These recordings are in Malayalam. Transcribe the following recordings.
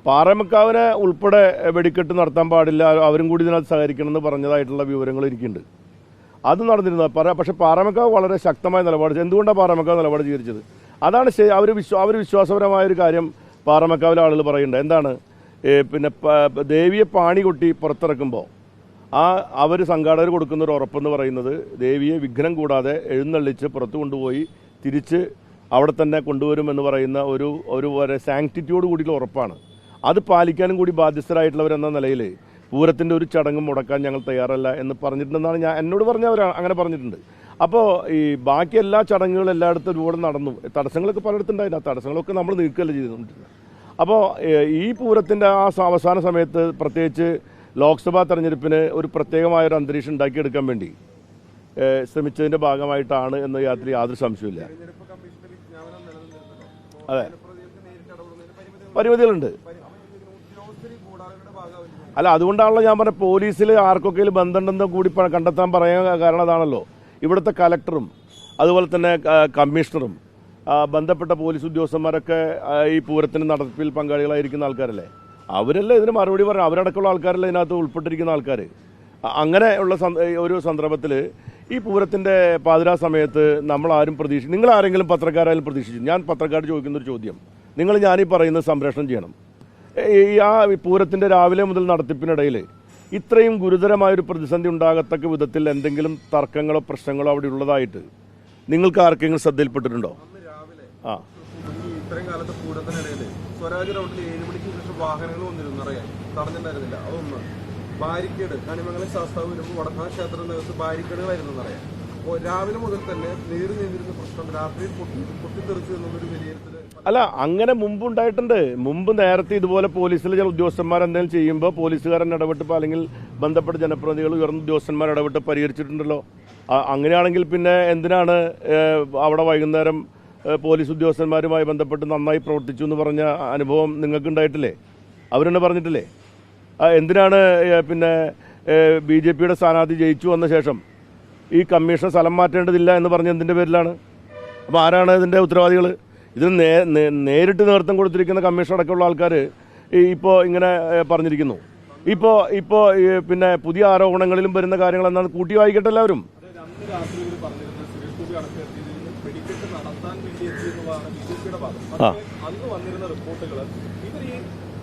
പാറമേക്കാവിനെ ഉൾപ്പെടെ വെടിക്കെട്ട് നടത്താൻ പാടില്ല, അവരും കൂടി ഇതിനകത്ത് സഹകരിക്കണമെന്ന് പറഞ്ഞതായിട്ടുള്ള വിവരങ്ങൾ എനിക്കുണ്ട്. അത് നടന്നിരുന്നു. പക്ഷേ പാറമേക്കാവ് വളരെ ശക്തമായ നിലപാട്. എന്തുകൊണ്ടാണ് പാറമേക്കാവ് നിലപാട് സ്വീകരിച്ചത്? അതാണ് അവർ വിശ്വാസപരമായൊരു കാര്യം പാറമേക്കാവിലെ ആളുകൾ പറയുന്നുണ്ട്. എന്താണ്, പിന്നെ ദേവിയെ പാണി കൊട്ടി പുറത്തിറക്കുമ്പോൾ അവർ സംഘാടകർ കൊടുക്കുന്നൊരു ഉറപ്പെന്ന് പറയുന്നത് ദേവിയെ വിഘ്നം കൂടാതെ എഴുന്നള്ളിച്ച് പുറത്തു കൊണ്ടുപോയി തിരിച്ച് അവിടെ തന്നെ കൊണ്ടുവരുമെന്ന് പറയുന്ന ഒരു സാങ്ക്ടിറ്റിയോട് കൂടിയുള്ള ഉറപ്പാണ്. അത് പാലിക്കാനും കൂടി ബാധ്യസ്ഥരായിട്ടുള്ളവരെന്ന നിലയിൽ പൂരത്തിൻ്റെ ഒരു ചടങ്ങും മുടക്കാൻ ഞങ്ങൾ തയ്യാറല്ല എന്ന് പറഞ്ഞിട്ടുണ്ടെന്നാണ് എന്നോട് പറഞ്ഞവർ അങ്ങനെ പറഞ്ഞിട്ടുണ്ട്. അപ്പോൾ ഈ ബാക്കി എല്ലാ ചടങ്ങുകളും എല്ലായിടത്തും ഒരുപാട് നടന്നു. തടസ്സങ്ങളൊക്കെ പലയിടത്തുണ്ടായിരുന്നു. ആ തടസ്സങ്ങളൊക്കെ നമ്മൾ നീക്കുകയല്ല ചെയ്തുകൊണ്ടിരുന്നത്. അപ്പോൾ ഈ പൂരത്തിൻ്റെ അവസാന സമയത്ത് പ്രത്യേകിച്ച് ലോക്സഭാ തെരഞ്ഞെടുപ്പിന് ഒരു പ്രത്യേകമായൊരു അന്തരീക്ഷം ഉണ്ടാക്കിയെടുക്കാൻ വേണ്ടി ശ്രമിച്ചതിൻ്റെ ഭാഗമായിട്ടാണ് എന്ന് യാതൊരു സംശയമില്ല. അതെ, പരിമിതികളുണ്ട്. അല്ല, അതുകൊണ്ടാണല്ലോ ഞാൻ പറഞ്ഞ പോലീസിൽ ആർക്കൊക്കെ ബന്ധമുണ്ടെന്ന് കൂടി കണ്ടെത്താൻ പറയാൻ കാരണം അതാണല്ലോ. ഇവിടുത്തെ കലക്ടറും അതുപോലെ തന്നെ കമ്മീഷണറും ബന്ധപ്പെട്ട പോലീസ് ഉദ്യോഗസ്ഥന്മാരൊക്കെ ഈ പൂരത്തിന് നടത്തിപ്പിൽ പങ്കാളികളായിരിക്കുന്ന ആൾക്കാരല്ലേ. അവരല്ലേ ഇതിന് മറുപടി പറയാം. അവരടക്കമുള്ള ആൾക്കാരല്ലേ ഇതിനകത്ത് ഉൾപ്പെട്ടിരിക്കുന്ന ആൾക്കാർ. അങ്ങനെ ഉള്ള ഒരു സന്ദർഭത്തിൽ ഈ പൂരത്തിൻ്റെ പാതിരാ സമയത്ത് നമ്മളാരും നിങ്ങൾ ആരെങ്കിലും പത്രക്കാരായാലും പ്രതീക്ഷിച്ചു? ഞാൻ പത്രക്കാരോട് ചോദിക്കുന്നൊരു ചോദ്യം, ഞാനീ പറയുന്നത് സംപ്രേഷണം ചെയ്യണം. ഈ പൂരത്തിൻ്റെ രാവിലെ മുതൽ നടത്തിപ്പിനിടയിൽ ഇത്രയും ഗുരുതരമായൊരു പ്രതിസന്ധി ഉണ്ടാകത്തക്ക വിധത്തിൽ എന്തെങ്കിലും തർക്കങ്ങളോ പ്രശ്നങ്ങളോ അവിടെ ഉള്ളതായിട്ട് നിങ്ങൾക്ക് ആർക്കെങ്കിലും ശ്രദ്ധയിൽപ്പെട്ടിട്ടുണ്ടോ? ഇത്രയും കാലത്തെ പൂരത്തിനിടയിൽ സ്വരാജ് റൗണ്ടിൽ 7 മണിക്ക് ശേഷം വാഹനങ്ങൾ വന്നിരുന്നു, അറിയാൻ തടഞ്ഞിട്ടുണ്ടായിരുന്നില്ല. അതൊന്ന് ബാരിക്കേഡ് കണിമംഗലം ശാസ്താവ് വരുമ്പോൾ വടക്കാ ക്ഷേത്രത്തിനകത്ത് ബാരിക്കേഡുകളായിരുന്നു എന്നറിയാം. അപ്പോൾ രാവിലെ മുതൽ തന്നെ നേരിടുന്ന പ്രശ്നം രാത്രിയിൽ പൊട്ടിത്തെറിച്ചു എന്നുള്ളൊരു വിലയിരുത്തൽ. അല്ല, അങ്ങനെ മുമ്പുണ്ടായിട്ടുണ്ട്. മുമ്പ് നേരത്തെ ഇതുപോലെ പോലീസിലെ ചില ഉദ്യോഗസ്ഥന്മാർ എന്തെങ്കിലും ചെയ്യുമ്പോൾ പോലീസുകാരൻ ഇടപെട്ടപ്പോൾ അല്ലെങ്കിൽ ബന്ധപ്പെട്ട ജനപ്രതിനിധികൾ ഉയർന്ന ഉദ്യോഗസ്ഥന്മാർ ഇടപെട്ട് പരിഹരിച്ചിട്ടുണ്ടല്ലോ. അങ്ങനെയാണെങ്കിൽ പിന്നെ എന്തിനാണ് അവിടെ വൈകുന്നേരം പോലീസ് ഉദ്യോഗസ്ഥന്മാരുമായി ബന്ധപ്പെട്ട് നന്നായി പ്രവർത്തിച്ചു എന്ന് പറഞ്ഞ അനുഭവം നിങ്ങൾക്ക് ഉണ്ടായിട്ടില്ലേ? അവരെന്നെ പറഞ്ഞിട്ടില്ലേ? എന്തിനാണ് പിന്നെ BJPയുടെ സ്ഥാനാർത്ഥി ജയിച്ചു വന്ന ശേഷം ഈ കമ്മീഷൻ സ്ഥലം മാറ്റേണ്ടതില്ല എന്ന് പറഞ്ഞ എന്തിൻ്റെ പേരിലാണ്? അപ്പോൾ ആരാണ് ഇതിൻ്റെ ഉത്തരവാദികൾ? ഇതിന് നേരിട്ട് നേതൃത്വം കൊടുത്തിരിക്കുന്ന കമ്മീഷൻ അടക്കമുള്ള ആൾക്കാർ ഇപ്പോൾ ഇങ്ങനെ പറഞ്ഞിരിക്കുന്നു. ഇപ്പോൾ പിന്നെ പുതിയ ആരോപണങ്ങളിലും വരുന്ന കാര്യങ്ങൾ എന്താണ് കൂട്ടി വായിക്കട്ടെ എല്ലാവരും.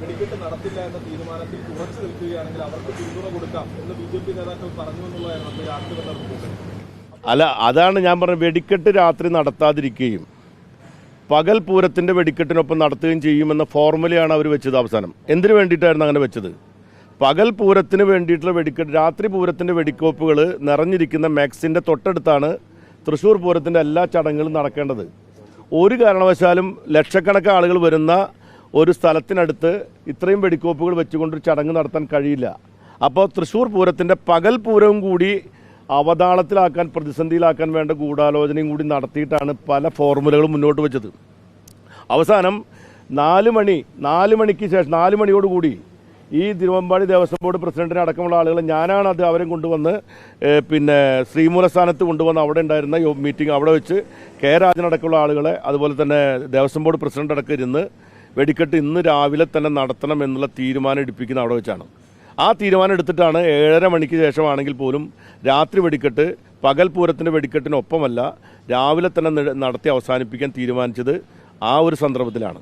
വെടിക്കെട്ട് നടത്തില്ല എന്ന തീരുമാനത്തിൽ ഉറച്ചു നിൽക്കുകയാണെങ്കിൽ അവർക്ക് പിന്തുണ കൊടുക്കാം എന്ന് BJP നേതാക്കൾ പറഞ്ഞു എന്നുള്ളതായിരുന്നു രാത്രി വന്ന റിപ്പോർട്ട്. അല്ല, അതാണ് ഞാൻ പറഞ്ഞത്. വെടിക്കെട്ട് രാത്രി നടത്താതിരിക്കുകയും പകൽ പൂരത്തിൻ്റെ വെടിക്കെട്ടിനൊപ്പം നടത്തുകയും ചെയ്യുമെന്ന ഫോർമുലയാണ് അവർ വെച്ചത്. അവസാനം എന്തിനു വേണ്ടിയിട്ടായിരുന്നു അങ്ങനെ വെച്ചത്? പകൽ പൂരത്തിന് വേണ്ടിയിട്ടുള്ള വെടിക്കെട്ട്, രാത്രി പൂരത്തിൻ്റെ വെടിക്കോപ്പുകൾ നിറഞ്ഞിരിക്കുന്ന മാക്സിൻ്റെ തൊട്ടടുത്താണ് തൃശ്ശൂർ പൂരത്തിൻ്റെ എല്ലാ ചടങ്ങുകളും നടക്കേണ്ടത്. ഒരു കാരണവശാലും ലക്ഷക്കണക്കിന് ആളുകൾ വരുന്ന ഒരു സ്ഥലത്തിനടുത്ത് ഇത്രയും വെടിക്കോപ്പുകൾ വെച്ചുകൊണ്ടൊരു ചടങ്ങ് നടത്താൻ കഴിയില്ല. അപ്പോൾ തൃശ്ശൂർ പൂരത്തിൻ്റെ പകൽ പൂരവും കൂടി അവതാളത്തിലാക്കാൻ, പ്രതിസന്ധിയിലാക്കാൻ വേണ്ട ഗൂഢാലോചനയും കൂടി നടത്തിയിട്ടാണ് പല ഫോർമുലകളും മുന്നോട്ട് വെച്ചത്. അവസാനം 4 മണിക്ക് ശേഷം 4 മണിയോടുകൂടി ഈ തിരുവമ്പാടി ദേവസ്വം ബോർഡ് പ്രസിഡന്റിനെ അടക്കമുള്ള ആളുകൾ, ഞാനാണ് അവരെ കൊണ്ടുവന്ന് പിന്നെ ശ്രീമൂലസ്ഥാനത്ത് കൊണ്ടുവന്ന് അവിടെ ഉണ്ടായിരുന്ന മീറ്റിംഗ് അവിടെ വെച്ച് രാജനടക്കമുള്ള ആളുകളെ, അതുപോലെ തന്നെ ദേവസ്വം ബോർഡ് പ്രസിഡന്റ് അടക്കം ഇരുന്ന് വെടിക്കെട്ട് ഇന്ന് രാവിലെ തന്നെ നടത്തണം എന്നുള്ള തീരുമാനം എടുപ്പിക്കുന്ന അവിടെ വെച്ചാണ്. ആ തീരുമാനം എടുത്തിട്ടാണ് 7:30 മണിക്ക് ശേഷമാണെങ്കിൽ പോലും രാത്രി വെടിക്കെട്ട് പകൽ പൂരത്തിൻ്റെ വെടിക്കെട്ടിനൊപ്പമല്ല രാവിലെ തന്നെ നടത്തി അവസാനിപ്പിക്കാൻ തീരുമാനിച്ചത്. ആ ഒരു സന്ദർഭത്തിലാണ്.